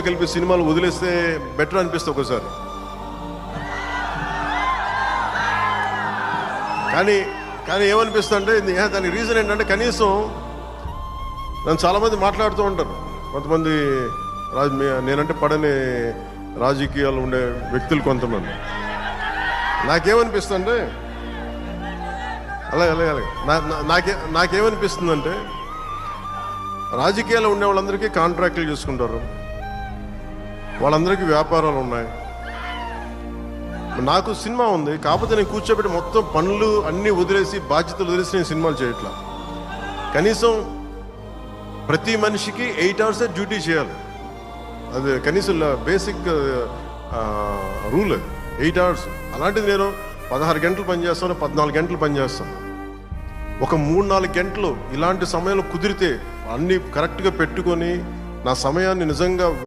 కలిపి సినిమాలు వదిలేస్తే బెటర్ అనిపిస్తుంది ఒకసారి. కానీ ఏమనిపిస్తుంది అంటే దానికి రీజన్ ఏంటంటే, కనీసం నన్ను చాలామంది మాట్లాడుతూ ఉంటారు. కొంతమంది నేనంటే పడని రాజకీయాలు ఉండే వ్యక్తులు కొంతమంది. నాకేమనిపిస్తుందంటే అలాగే నాకేమనిపిస్తుందంటే, రాజకీయాలు ఉండే వాళ్ళందరికీ కాంట్రాక్టులు చేసుకుంటారు, వాళ్ళందరికీ వ్యాపారాలు ఉన్నాయి. నాకు సినిమా ఉంది, కాకపోతే నేను కూర్చోబెట్టి మొత్తం పనులు అన్నీ వదిలేసి, బాధ్యతలు వదిలేసి నేను సినిమాలు చేయట్లా. కనీసం ప్రతి మనిషికి 8 hours డ్యూటీ చేయాలి. అది కనీసం బేసిక్ రూల్, 8 hours. అలాంటిది నేను 16 గంటలు పనిచేస్తాను, 14 గంటలు పనిచేస్తాను. ఒక 3-4 గంటలు ఇలాంటి సమయంలో కుదిరితే అన్నీ కరెక్ట్గా పెట్టుకొని నా సమయాన్ని నిజంగా